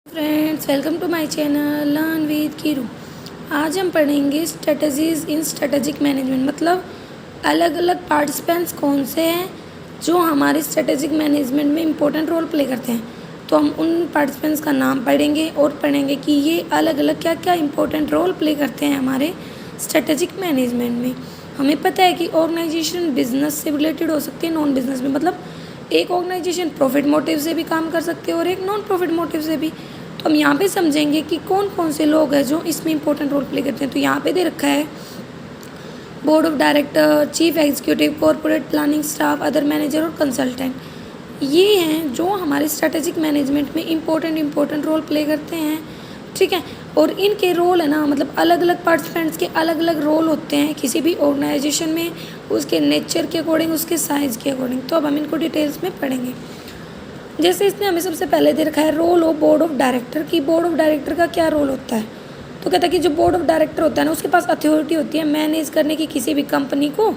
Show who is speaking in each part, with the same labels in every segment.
Speaker 1: Friends, welcome to my channel learn with Keeru. आज हम पढ़ेंगे स्ट्रेटजीज इन स्ट्रेटेजिक मैनेजमेंट। मतलब अलग अलग पार्टिसिपेंट्स कौन से हैं जो हमारे स्ट्रेटेजिक मैनेजमेंट में इम्पोर्टेंट रोल प्ले करते हैं। तो हम उन पार्टिसिपेंट्स का नाम पढ़ेंगे और पढ़ेंगे कि ये अलग अलग क्या क्या इम्पोर्टेंट रोल प्ले करते हैं हमारे स्ट्रेटेजिक मैनेजमेंट में। हमें पता है कि ऑर्गेनाइजेशन बिजनेस से रिलेटेड हो सकती है, नॉन बिजनेस में। मतलब एक ऑर्गेनाइजेशन प्रॉफिट मोटिव से भी काम कर सकते हैं और एक नॉन प्रॉफिट मोटिव से भी। तो हम यहाँ पे समझेंगे कि कौन कौन से लोग हैं जो इसमें इंपॉर्टेंट रोल प्ले करते हैं। तो यहाँ पे दे रखा है board of director, chief executive, corporate planning staff, other manager और कंसल्टेंट। ये हैं जो हमारे स्ट्रेटेजिक मैनेजमेंट में इम्पोर्टेंट रोल प्ले करते हैं। ठीक है। और इनके रोल है ना, मतलब अलग अलग पार्टिसिपेंट्स के अलग अलग रोल होते हैं किसी भी ऑर्गेनाइजेशन में, उसके नेचर के अकॉर्डिंग, उसके साइज़ के अकॉर्डिंग। तो अब हम इनको डिटेल्स में पढ़ेंगे। जैसे इसने हमें सबसे पहले दे रखा है role of board of director की। बोर्ड ऑफ डायरेक्टर का क्या रोल होता है? तो कहता है कि जो बोर्ड ऑफ डायरेक्टर होता है ना, उसके पास अथॉरिटी होती है मैनेज करने की किसी भी कंपनी को,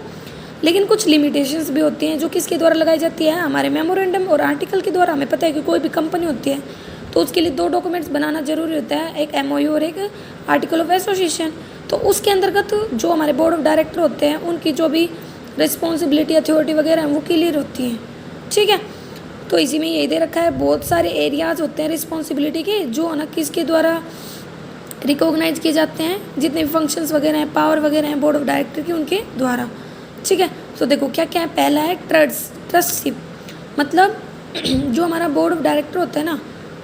Speaker 1: लेकिन कुछ लिमिटेशंस भी होती हैं जो किसके द्वारा लगाई जाती है, हमारे मेमोरेंडम और आर्टिकल के द्वारा। हमें पता है कि कोई भी कंपनी होती है तो उसके लिए 2 डॉक्यूमेंट्स बनाना जरूरी होता है, एक MOU और एक आर्टिकल ऑफ एसोसिएशन। तो उसके अंतर्गत जो हमारे बोर्ड ऑफ डायरेक्टर होते हैं उनकी जो भी रिस्पॉन्सिबिलिटी, अथॉरिटी वगैरह हैं वो क्लियर होती हैं। ठीक है। तो इसी में यही दे रखा है, बहुत सारे एरियाज़ होते हैं रिस्पॉन्सिबिलिटी के जो ना किसके द्वारा रिकॉग्नाइज किए जाते हैं, जितने भी फंक्शंस वगैरह हैं, पावर वगैरह हैं बोर्ड ऑफ डायरेक्टर की, उनके द्वारा। ठीक है। तो देखो क्या क्या है। पहला है ट्रस्टशिप। मतलब जो हमारा बोर्ड ऑफ डायरेक्टर होता है ना,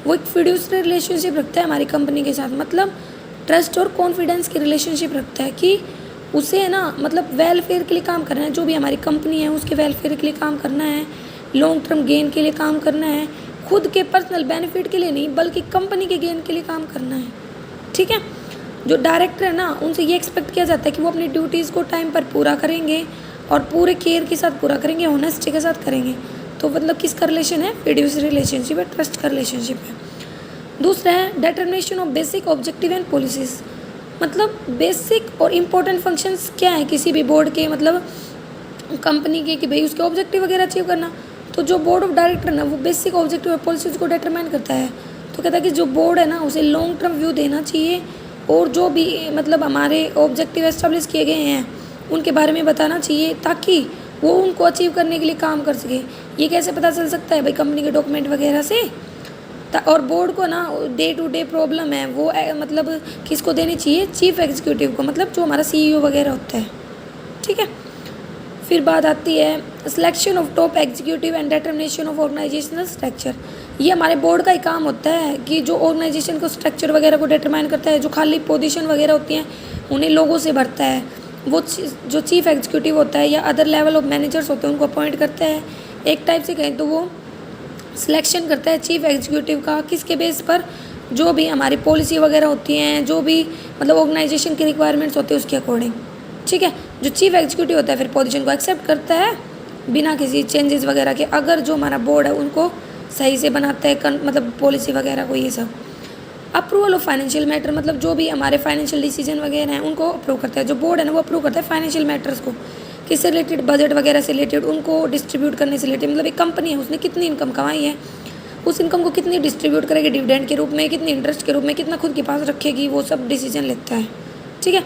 Speaker 1: वो एक फिड्यूसरी रिलेशनशिप रखता है हमारी कंपनी के साथ। मतलब ट्रस्ट और कॉन्फिडेंस की रिलेशनशिप रखता है कि उसे है ना, मतलब वेलफेयर के लिए काम करना है, जो भी हमारी कंपनी है उसके वेलफेयर के लिए काम करना है, लॉन्ग टर्म गेन के लिए काम करना है, खुद के पर्सनल बेनिफिट के लिए नहीं बल्कि कंपनी के गेन के लिए काम करना है। ठीक है। जो डायरेक्टर है ना, उनसे ये एक्सपेक्ट किया जाता है कि वो अपनी ड्यूटीज़ को टाइम पर पूरा करेंगे और पूरे केयर के साथ पूरा करेंगे, ऑनेस्टी के साथ करेंगे। तो मतलब किसका रिलेशन है? फिड्यूसरी रिलेशनशिप है, ट्रस्ट का रिलेशनशिप है। दूसरा है determination of basic objective and policies. मतलब बेसिक और इम्पोर्टेंट फंक्शंस क्या है किसी भी बोर्ड के, मतलब कंपनी के, कि भाई उसके ऑब्जेक्टिव वगैरह अचीव करना। तो जो बोर्ड ऑफ डायरेक्टर ना, वो बेसिक ऑब्जेक्टिव और पॉलिसीज को डिटरमाइन करता है। तो कहता है कि जो बोर्ड है ना, उसे लॉन्ग टर्म व्यू देना चाहिए और जो भी मतलब हमारे ऑब्जेक्टिव एस्टेब्लिश किए गए हैं उनके बारे में बताना चाहिए, ताकि वो उनको अचीव करने के लिए काम कर सके। ये कैसे पता चल सकता है भाई? कंपनी के डॉक्यूमेंट वगैरह से। और बोर्ड को ना डे टू डे प्रॉब्लम है वो मतलब किसको देनी चाहिए? चीफ एग्जीक्यूटिव को, मतलब जो हमारा CEO वगैरह होता है। ठीक है। फिर बात आती है selection of top executive and determination of organisational structure. ये हमारे बोर्ड का ही काम होता है कि जो ऑर्गेनाइजेशन को स्ट्रक्चर वगैरह को डिटरमाइन करता है, जो खाली पोजीशन वगैरह होती हैं उन्हें लोगों से भरता है। वो जो चीफ एग्जीक्यूटिव होता है या अदर लेवल ऑफ मैनेजर्स होते हैं उनको अपॉइंट करता है। एक टाइप से कहें तो वो सिलेक्शन करता है चीफ एग्जीक्यूटिव का, किसके बेस पर? जो भी हमारी पॉलिसी वगैरह होती हैं, जो भी मतलब ऑर्गेनाइजेशन की रिक्वायरमेंट्स होती है उसके अकॉर्डिंग। ठीक है। जो चीफ एग्जीक्यूटिव होता है फिर पोजीशन को एक्सेप्ट करता है बिना किसी चेंजेस वगैरह के, अगर जो हमारा बोर्ड है उनको सही से बनाता है, मतलब पॉलिसी वगैरह को, ये सब। Approval of financial matter. मतलब जो भी हमारे फाइनेंशियल डिसीजन वगैरह हैं उनको अप्रूव करता है। जो बोर्ड है ना, वो अप्रूव करता है फाइनेंशियल मैटर्स को, किससे रिलेटेड? बजट वगैरह से रिलेटेड, उनको डिस्ट्रीब्यूट करने से रिलेटेड। मतलब एक कंपनी है, उसने कितनी इनकम कमाई है, उस इनकम को कितनी डिस्ट्रीब्यूट करेगी डिविडेंड के रूप में, कितनी इंटरेस्ट के रूप में, कितना खुद के पास रखेगी, वो सब डिसीजन लेता है। ठीक है।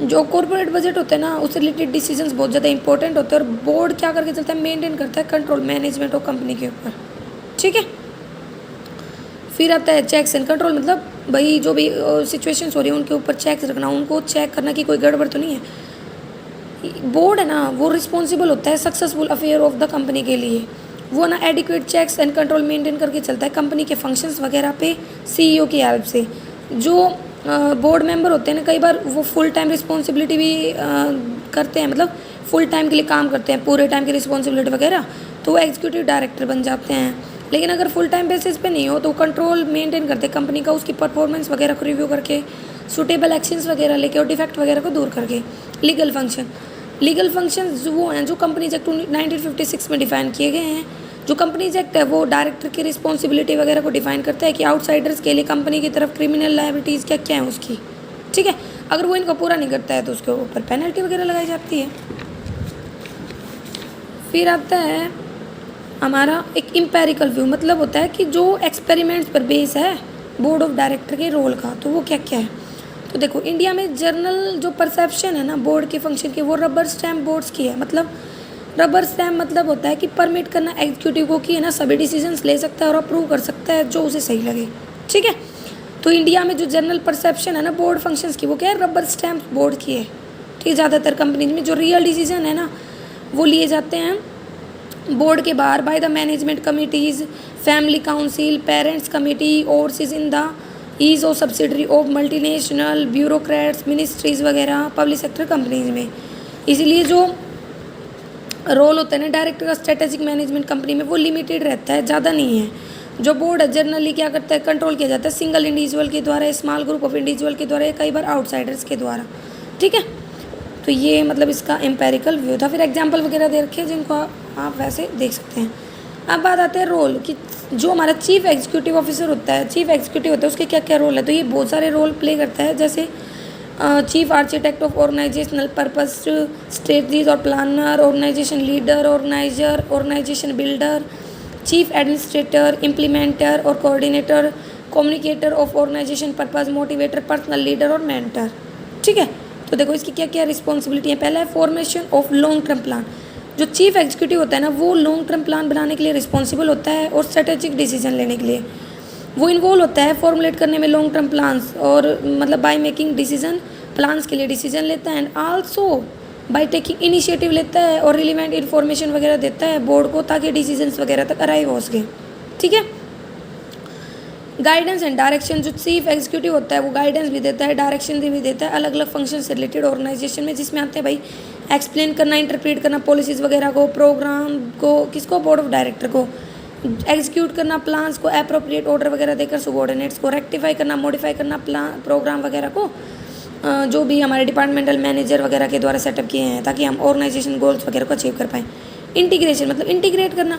Speaker 1: जो कॉर्पोरेट बजट होता है ना, उससे रिलेटेड डिसीजंस बहुत ज़्यादा इंपॉर्टेंट होते हैं और बोर्ड क्या करके चलता है? मेंटेन करता है कंट्रोल, मैनेजमेंट ऑफ कंपनी के ऊपर। ठीक है। फिर आता है चेक्स एंड कंट्रोल। मतलब भाई जो भी सिचुएशंस हो रही है उनके ऊपर चेक्स रखना, उनको चेक करना कि कोई गड़बड़ तो नहीं है। बोर्ड है ना, वो रिस्पॉन्सिबल होता है successful affair of the company के लिए। वो ना adequate checks and control maintain करके चलता है कंपनी के फंक्शंस वगैरह पे CEO की हेल्प से। जो बोर्ड मेंबर होते हैं ना, कई बार वो फुल टाइम रिस्पॉन्सिबिलिटी भी करते हैं, मतलब फुल टाइम के लिए काम करते हैं, पूरे टाइम की रिस्पॉन्सिबिलिटी वगैरह, तो वो एग्जीक्यूटिव डायरेक्टर बन जाते हैं। लेकिन अगर फुल टाइम बेसिस पे नहीं हो तो कंट्रोल मेंटेन करते हैं कंपनी का, उसकी परफॉर्मेंस वगैरह को रिव्यू करके, सूटेबल एक्शंस वगैरह लेके और डिफेक्ट वगैरह को दूर करके। लीगल फंक्शंस वो हैं जो कंपनीज एक्ट 1956 में डिफाइन किए गए हैं। जो कंपनीज एक्ट है वो डायरेक्टर की रिस्पॉन्सिबिलिटी वगैरह को डिफाइन करता है कि आउटसाइडर्स के लिए कंपनी की तरफ क्रिमिनल लायबिलिटीज़ क्या क्या है उसकी। ठीक है। अगर वो इनको पूरा नहीं करता है तो उसके ऊपर पेनल्टी वगैरह लगाई जाती है। फिर आता है हमारा एक इम्पेरिकल व्यू मतलब होता है कि जो एक्सपेरिमेंट्स पर बेस है बोर्ड ऑफ डायरेक्टर के रोल का, तो वो क्या क्या है। तो देखो इंडिया में जर्नल जो परसेप्शन है ना बोर्ड के फंक्शन की, वो रबर स्टैम्प बोर्ड्स की है। मतलब रबर स्टैम्प मतलब होता है कि परमिट करना एग्जीक्यूटिव को कि है ना सभी डिसीजंस ले सकता है और अप्रूव कर सकता है जो उसे सही लगे, ठीक है। तो इंडिया में जो जनरल परसेप्शन है ना बोर्ड फंक्शंस की, वो क्या है, रबर स्टैम्प बोर्ड की है, ठीक। ज़्यादातर कंपनीज में जो रियल डिसीजन है ना वो लिए जाते हैं बोर्ड के बाहर by the management committees, family council, parents committee, overseas in the ease of subsidiary of multinational bureaucrats, ministries वगैरह, पब्लिक सेक्टर कंपनीज में। इसीलिए जो रोल होता है ना डायरेक्टर का स्ट्रेटेजिक मैनेजमेंट कंपनी में वो लिमिटेड रहता है, ज़्यादा नहीं है। जो बोर्ड है जनरली क्या करता है, कंट्रोल किया जाता है सिंगल इंडिविजुअल के द्वारा, स्मॉल ग्रुप ऑफ इंडिविजुअल के द्वारा या कई बार आउटसाइडर्स के द्वारा, ठीक है। तो ये मतलब इसका एम्पेरिकल व्यू था। फिर एग्जाम्पल वगैरह दे रखे हैं जिनको आप वैसे देख सकते हैं। अब बात आते हैं रोल कि जो हमारा चीफ एग्जीक्यूटिव ऑफिसर होता है, चीफ एग्जीक्यूटिव होता है, उसके क्या क्या रोल है। तो ये बहुत सारे रोल प्ले करता है, जैसे chief architect of organisational purpose, strategies और planner, organisation leader, organiser, organisation builder, chief administrator, implementer और coordinator, communicator of organisation purpose, motivator, personal leader और मेंटर, ठीक है। तो देखो इसकी क्या क्या रिस्पॉन्सिबिलिटी है। पहला है formation of long term plan. जो चीफ एग्जीक्यूटिव होता है ना वो लॉन्ग टर्म प्लान बनाने के लिए रिस्पॉन्सिबल होता है और स्ट्रेटेजिक डिसीजन लेने के लिए वो इन्वॉल्व होता है फॉर्मुलेट करने में लॉन्ग टर्म प्लान्स, और मतलब बाय मेकिंग डिसीजन प्लान्स के लिए डिसीजन लेता है, and also by taking initiative लेता है और रिलेवेंट इन्फॉर्मेशन वगैरह देता है बोर्ड को ताकि डिसीजंस वगैरह तक अराइव हो सके, ठीक है। गाइडेंस एंड डायरेक्शन, जो चीफ एग्जीक्यूटिव होता है वो गाइडेंस भी देता है, डायरेक्शन भी देता है अलग अलग फंक्शन से रिलेटेड ऑर्गेनाइजेशन में, जिसमें आते हैं भाई एक्सप्लेन करना, इंटरप्रेट करना पॉलिसीज़ वगैरह को, प्रोग्राम को, किसको, बोर्ड ऑफ डायरेक्टर को, एग्जीक्यूट करना प्लान्स को, अप्रोप्रिएट ऑर्डर वगैरह देकर सबॉर्डिनेट्स को, रेक्टिफाई करना, मॉडिफाई करना प्लान प्रोग्राम वगैरह को जो भी हमारे डिपार्टमेंटल मैनेजर वगैरह के द्वारा सेटअप किए हैं ताकि हम ऑर्गेनाइजेशन गोल्स वगैरह को अचीव कर पाएँ। इंटीग्रेशन मतलब इंटीग्रेट करना,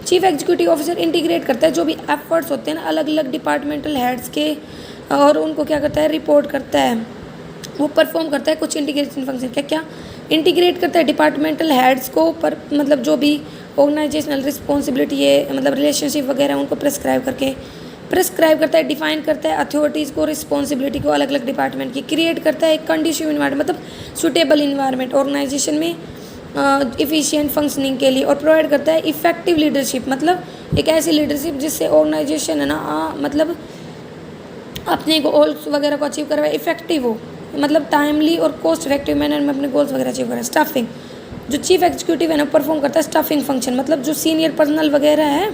Speaker 1: चीफ एग्जीक्यूटिव ऑफिसर इंटीग्रेट करता है जो भी एफर्ट्स होते हैं ना अलग अलग डिपार्टमेंटल हेड्स के, और उनको क्या करता है, रिपोर्ट करता है, वो परफॉर्म करता है कुछ इंटीग्रेशन फंक्शन। क्या क्या इंटीग्रेट करता है, डिपार्टमेंटल हेड्स को पर मतलब जो भी ऑर्गेनाइजेशनल रिस्पॉन्सिबिलिटी है मतलब रिलेशनशिप वगैरह उनको प्रेस्क्राइब करता है, डिफाइन करता है अथॉरिटीज़ को, रिस्पॉन्सिबिलिटी को अलग अलग डिपार्टमेंट की, क्रिएट करता है एक कंडीशिव इन्वायरमेंट मतलब सूटेबल इन्वायरमेंट ऑर्गेनाइजेशन में इफ़िशिएंट फंक्शनिंग के लिए, और प्रोवाइड करता है इफेक्टिव लीडरशिप मतलब एक ऐसी लीडरशिप जिससे ऑर्गेनाइजेशन है ना मतलब अपने गोल्स वगैरह को अचीव करवाए, इफेक्टिव हो मतलब टाइमली और कॉस्ट इफेक्टिव मैनर में अपने गोल्स वगैरह अचीव करें। स्टाफिंग, जो चीफ एग्जीक्यूटिव है ना परफॉर्म करता है स्टाफिंग फंक्शन मतलब जो सीनियर पर्सनल वगैरह है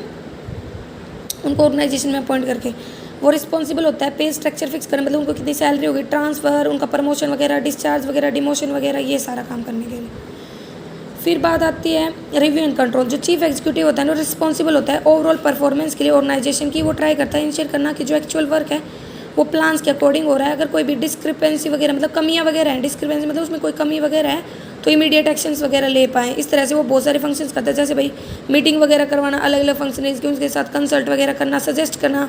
Speaker 1: उनको ऑर्गेनाइजेशन में अपॉइंट करके वो रिस्पॉन्सिबल होता है पे स्ट्रक्चर फिक्स करें मतलब उनको कितनी सैलरी होगी, ट्रांसफ़र, उनका प्रमोशन वगैरह, डिस्चार्ज वगैरह, डिमोशन वगैरह, ये सारा काम करने के लिए। फिर बात आती है रिव्यू एंड कंट्रोल, जो चीफ एग्जीक्यूटिव होता है ना रिस्पॉन्सिबल होता है ओवरऑल परफॉर्मेंस के लिए ऑर्गेनाइजेशन की, वो ट्राई करता है इंश्योर करना कि जो एक्चुअल वर्क है वो प्लान्स के अकॉर्डिंग हो रहा है। अगर कोई भी डिस्क्रिपेंसी वगैरह मतलब कमियां वगैरह हैं, डिस्क्रिपेंसी मतलब उसमें कोई कमी वगैरह है तो इमीडिएट एक्शंस वगैरह ले पाएँ। इस तरह से वो बहुत सारे फंक्शंस करता है, जैसे भाई मीटिंग वगैरह करवाना, अलग अलग फंक्शन है उनके साथ कंसल्ट वगैरह करना, सजेस्ट करना,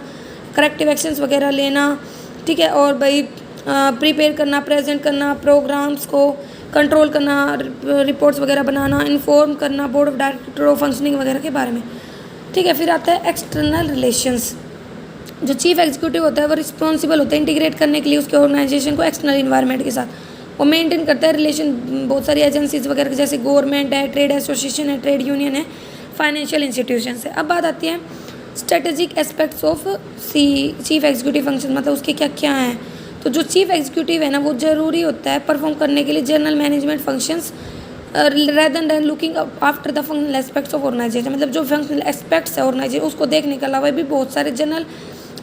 Speaker 1: करेक्टिव एक्शंस वगैरह लेना, ठीक है, और भाई प्रिपेयर करना, प्रेजेंट करना, प्रोग्राम्स को कंट्रोल करना, रिपोर्ट्स वगैरह बनाना, इन्फॉर्म करना board of director of functioning वगैरह के बारे में, ठीक है। फिर आता है एक्सटर्नल रिलेशंस, जो चीफ एग्जीक्यूटिव होता है वो रिस्पॉन्सिबल होता है इंटीग्रेट करने के लिए उसके ऑर्गेनाइजेशन को एक्सटर्नल इन्वायरमेंट के साथ, वो मेंटेन करता है रिलेशन बहुत सारी एजेंसीज वगैरह जैसे गवर्नमेंट है, ट्रेड एसोसिएशन है, ट्रेड यूनियन है, फाइनेंशियल इंस्टीट्यूशन है। अब बात आती है strategic aspects of chief executive function मतलब उसके क्या क्या हैं। तो जो चीफ एग्जीक्यूटिव है ना वो ज़रूरी होता है परफॉर्म करने के लिए general management functions rather than looking after the functional aspects of organisation मतलब जो फंक्शनल एस्पेक्ट्स है ऑर्गेनाइजेशन उसको देखने के अलावा भी बहुत सारे जनरल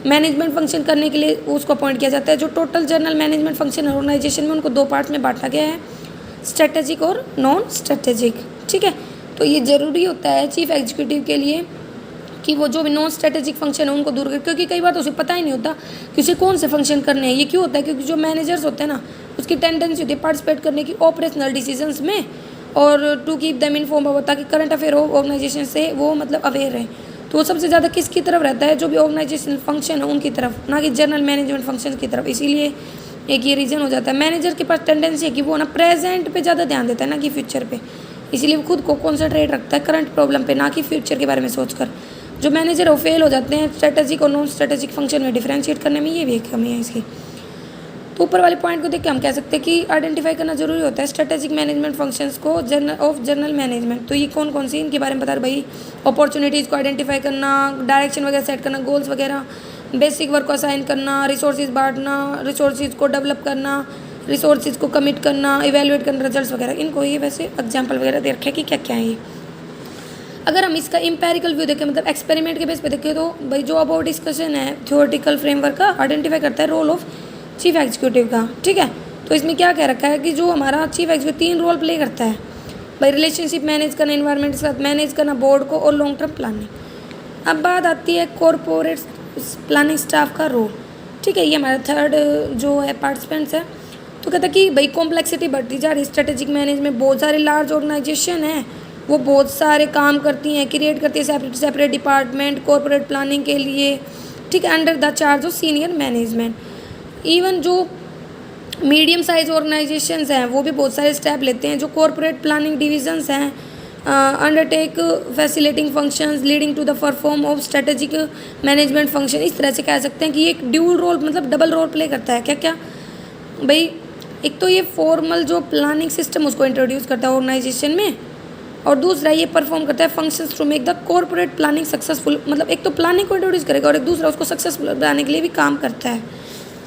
Speaker 1: मैनेजमेंट फंक्शन करने के लिए उसको अपॉइंट किया जाता है। जो टोटल जनरल मैनेजमेंट फंक्शन है ऑर्गेनाइजेशन में उनको दो पार्ट्स में बांटा गया है, स्ट्रेटेजिक और नॉन स्ट्रेटेजिक, ठीक है। तो ये ज़रूरी होता है चीफ एग्जीक्यूटिव के लिए कि वो जो भी नॉन स्ट्रेटेजिक फंक्शन है उनको दूर कर, क्योंकि कई बार तो उसे पता ही नहीं होता कि उसे कौन से फंक्शन करने हैं। ये क्यों होता है, क्योंकि जो मैनेजर्स होते हैं ना उसकी टेंडेंसी होती है पार्टिसिपेट करने की ऑपरेशनल डिसीजंस में और to keep them inform about ताकि करंट अफेयर हो ऑर्गेनाइजेशन से वो मतलब अवेयर रहे। तो वो सबसे ज़्यादा किसकी तरफ रहता है, जो भी ऑर्गेनाइजेशनल फंक्शन है उनकी तरफ, ना कि जनरल मैनेजमेंट फंक्शन की तरफ। इसीलिए एक ये रीज़न हो जाता है। मैनेजर के पास टेंडेंसी है कि वो ना प्रेजेंट पे ज़्यादा ध्यान देता है ना कि फ्यूचर पे, इसीलिए वो खुद को कॉन्सेंट्रेट रखता है करंट प्रॉब्लम पे, ना कि फ्यूचर के बारे में सोचकर। जो मैनेजर है वो फेल हो जाते हैं स्ट्रेटेजिक और नॉन स्ट्रेटेजिक फंक्शन में डिफरेंशिएट करने में, ये भी एक कमी है इसकी। तो ऊपर वाले पॉइंट को देख के हम कह सकते हैं कि आइडेंटिफाई करना जरूरी होता है स्ट्रेटेजिक मैनेजमेंट फंक्शंस को जनरल मैनेजमेंट। तो ये कौन कौन सी इनके बारे में बता रहे भाई, अपॉर्चुनिटीज़ को आइडेंटिफाई करना, डायरेक्शन वगैरह सेट करना, गोल्स वगैरह, बेसिक वर्क को असाइन करना, रिसोर्सेज बांटना, रिसोर्सेज को डेवलप करना, रिसोर्सेज को कमिट करना, इवेलुएट करना, रिजल्ट्स वगैरह। इनको ये वैसे एग्जाम्पल वगैरह दे रखे कि क्या क्या है ये। अगर हम इसका इम्पेरिकल व्यू देखें, मतलब एक्सपेरिमेंट के बेस पे देखें, तो भाई जो अबाउट डिस्कशन है थ्योरेटिकल फ्रेमवर्क का आइडेंटिफाई करता है रोल ऑफ चीफ एग्जीक्यूटिव का। ठीक है, तो इसमें क्या कह रखा है कि जो हमारा चीफ एग्जीक्यूटिव 3 रोल प्ले करता है भाई, रिलेशनशिप मैनेज करना, एनवायरनमेंट के साथ मैनेज करना, बोर्ड को, और लॉन्ग टर्म प्लानिंग। अब बात आती है कॉरपोरेट प्लानिंग स्टाफ का रोल। ठीक है, ये हमारा थर्ड जो है पार्टिसिपेंट्स है। तो कहता है कि भाई कॉम्प्लेक्सिटी बढ़ती जा रही, स्ट्रेटेजिक मैनेजमेंट बहुत सारे लार्ज ऑर्गेनाइजेशन है, वो बहुत सारे काम करती हैं, क्रिएट करती है separate separate department corporate planning के लिए। ठीक है, under the charge of senior management. Even जो मीडियम साइज ऑर्गेनाइजेशंस हैं वो भी बहुत सारे स्टेप लेते हैं। जो कॉरपोरेट प्लानिंग डिविजन्स हैं undertake facilitating functions leading to the perform of strategic management function. इस तरह से कह सकते हैं कि ये एक ड्यूल रोल, मतलब डबल रोल प्ले करता है। क्या क्या भाई, एक तो ये फॉर्मल जो प्लानिंग सिस्टम उसको इंट्रोड्यूस करता है ऑर्गेनाइजेशन में, और दूसरा ये परफॉर्म करता है functions to make the corporate planning successful. मतलब एक तो प्लानिंग को इंट्रोड्यूस करेगा और एक दूसरा उसको सक्सेसफुल बनाने के लिए भी काम करता है।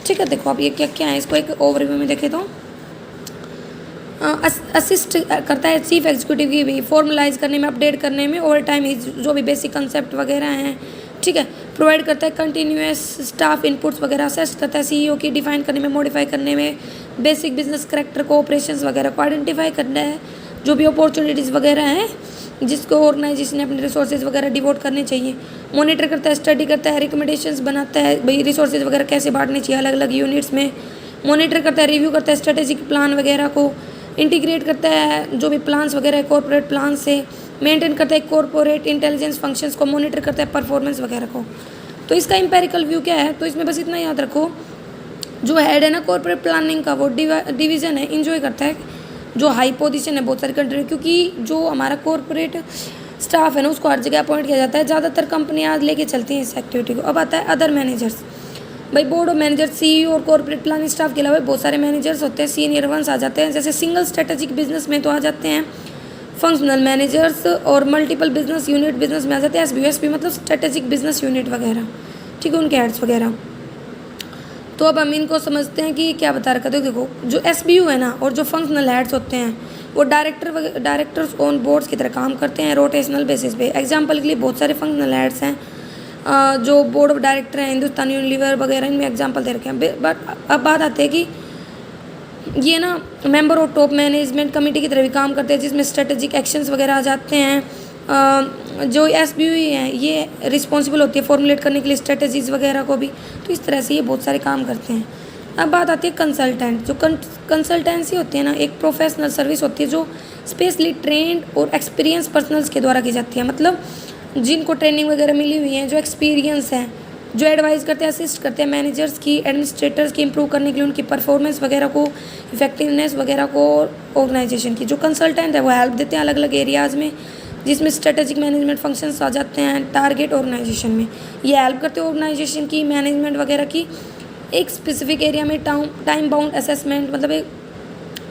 Speaker 1: ठीक है, देखो अब ये क्या क्या है, इसको एक ओवरव्यू में देखें तो असिस्ट करता है चीफ एग्जीक्यूटिव की भी फॉर्मलाइज करने में, अपडेट करने में, ओवर टाइम जो भी बेसिक कंसेप्ट वगैरह हैं। ठीक है, प्रोवाइड करता है कंटिन्यूस स्टाफ इनपुट्स वगैरह, असेस्ट करता है सीईओ की डिफाइन करने में, मॉडिफाई करने में, बेसिक बिजनेस करेक्टर को, ऑपरेशंस वगैरह को आइडेंटिफाई करना है, जो भी अपॉर्चुनिटीज़ वगैरह हैं जिसको ऑर्गेनाइजेशन ने अपने रिसोर्सेज वगैरह डिवोट करने चाहिए। मॉनिटर करता है, स्टडी करता है, रिकमेंडेशंस बनाता है भाई रिसोर्सेज वगैरह कैसे बांटने चाहिए अलग अलग यूनिट्स में। मॉनिटर करता है, रिव्यू करता है स्ट्रेटेजिक प्लान वगैरह को, इंटीग्रेट करता है जो भी प्लान्स वगैरह है कॉर्पोरेट प्लान से, मेंटेन करता है कॉर्पोरेट इंटेलिजेंस फंक्शंस को, मॉनिटर करता है परफॉर्मेंस वगैरह को। तो इसका एम्पेरिकल व्यू क्या है, तो इसमें बस इतना याद रखो, जो हेड है ना कॉर्पोरेट प्लानिंग का, वो डिवीज़न है, इंजॉय करता है जो हाई पोजीशन है बहुत सारी कंट्री में, क्योंकि जो हमारा कॉर्पोरेट स्टाफ है ना उसको हर जगह अपॉइंट किया जाता है। ज़्यादातर कंपनियाँ लेके चलती हैं इस एक्टिविटी को। अब आता है अदर मैनेजर्स। भाई बोर्ड ऑफ मैनेजर, सीईओ और कॉर्पोरेट प्लानिंग स्टाफ के अलावा बहुत सारे मैनेजर्स होते हैं, सीनियर वंस आ जाते हैं, जैसे सिंगल स्ट्रेटेजिक बिजनेस में तो आ जाते हैं फंक्शनल मैनेजर्स, और मल्टीपल बिजनेस यूनिट बिजनेस में आ जाते हैं एसबीओ मतलब स्ट्रेटेजिक बिजनेस यूनिट वगैरह। ठीक है, उनके हेड्स वगैरह। तो अब हम इनको समझते हैं कि क्या बता रखा था। देखो जो एसबीयू है ना और जो फंक्शनल हेड्स होते हैं वो डायरेक्टर्स ऑन बोर्ड्स की तरह काम करते हैं रोटेशनल बेसिस पे। एग्जांपल के लिए बहुत सारे फंक्शनल हेड्स हैं जो बोर्ड ऑफ डायरेक्टर हैं हिंदुस्तान यूनिलीवर वगैरह, इनमें एग्जांपल दे रखे हैं। बट अब बात आती है कि ये ना member of top management committee की तरह भी काम करते हैं, जिसमें स्ट्रेटेजिक एक्शंस वगैरह आ जाते हैं। जो एसबीयू हैं ये रिस्पॉन्सिबल होती है फॉर्मुलेट करने के लिए स्ट्रेटजीज वगैरह को भी। तो इस तरह से ये बहुत सारे काम करते हैं। अब बात आती है कंसल्टेंट। जो कंसल्टेंसी होती है ना एक प्रोफेशनल सर्विस होती है जो स्पेशली ट्रेंड और एक्सपीरियंस पर्सनल्स के द्वारा की जाती है। मतलब जिनको ट्रेनिंग वगैरह मिली हुई है, जो एक्सपीरियंस है, जो एडवाइस करते हैं, असिस्ट करते हैं मैनेजर्स की, एडमिनिस्ट्रेटर्स की इंप्रूव करने के लिए उनकी परफॉर्मेंस वगैरह को, इफेक्टिवनेस वगैरह को ऑर्गेनाइजेशन की। जो कंसल्टेंट है वो हेल्प देते हैं अलग अलग एरियाज़ में, जिसमें स्ट्रेटेजिक मैनेजमेंट फंक्शंस आ जाते हैं टारगेट ऑर्गेनाइजेशन में। ये हेल्प करते हैं ऑर्गेनाइजेशन की मैनेजमेंट वगैरह की एक स्पेसिफिक एरिया में टाइम बाउंड असेसमेंट, मतलब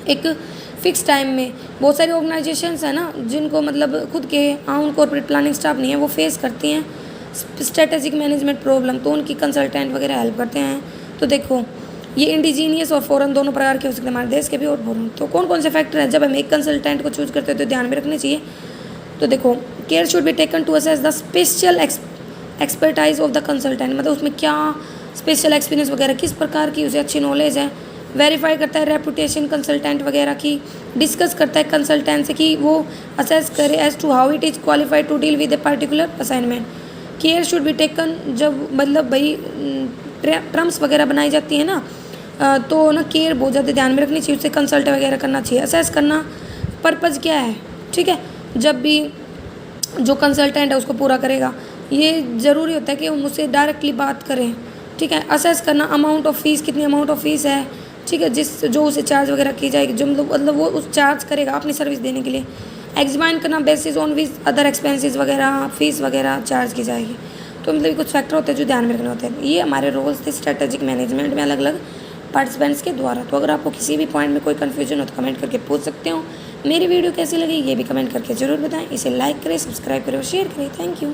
Speaker 1: एक फिक्स टाइम में। बहुत सारी ऑर्गेनाइजेशंस हैं ना जिनको मतलब खुद के आउन कॉर्पोरेट प्लानिंग स्टाफ नहीं है, वो फेस करती हैं स्ट्रेटेजिक मैनेजमेंट प्रॉब्लम, तो उनकी कंसल्टेंट वगैरह हेल्प करते हैं। तो देखो ये इंडिजीनियस और फॉरेन दोनों प्रकार के हो सकते हैं, हमारे देश के भी और फॉरेन। तो कौन कौन से फैक्टर हैं जब हम एक कंसल्टेंट को चूज करते हैं तो ध्यान में रखने चाहिए। तो देखो care should be taken to assess the special expertise of the consultant, मतलब उसमें क्या स्पेशल एक्सपीरियंस वगैरह किस प्रकार की उसे अच्छी नॉलेज है। वेरीफाई करता है रेपुटेशन कंसल्टेंट वगैरह की, डिस्कस करता है कंसल्टेंट से कि वो असेस करे as to how it is qualified to deal with a particular assignment. Care should be taken जब मतलब भाई टर्म्स वगैरह बनाई जाती है ना तो ना केयर बहुत ज़्यादा ध्यान में रखनी चाहिए, उससे कंसल्ट वगैरह करना चाहिए। असेस करना पर्पज़ क्या है, ठीक है, जब भी जो कंसल्टेंट है उसको पूरा करेगा, ये ज़रूरी होता है कि वो मुझसे डायरेक्टली बात करें, ठीक है। असेस करना अमाउंट ऑफ फीस, कितनी अमाउंट ऑफ फीस है, ठीक है, जो उसे चार्ज वगैरह की जाएगी, जो मतलब वो उस चार्ज करेगा अपनी सर्विस देने के लिए। एग्जामाइन करना basis on which other expenses वगैरह, फीस वगैरह चार्ज की जाएगी। तो मतलब कुछ फैक्टर होते हैं जो ध्यान में रखने होते हैं। ये हमारे रोल्स थे स्ट्रेटेजिक मैनेजमेंट में अलग अलग पार्टिसिपेंट्स के द्वारा। तो अगर आपको किसी भी पॉइंट में कोई कन्फ्यूजन हो तो कमेंट करके पूछ सकते हो। मेरी वीडियो कैसी लगी ये भी कमेंट करके ज़रूर बताएं। इसे लाइक करें, सब्सक्राइब करें और शेयर करें। Thank you.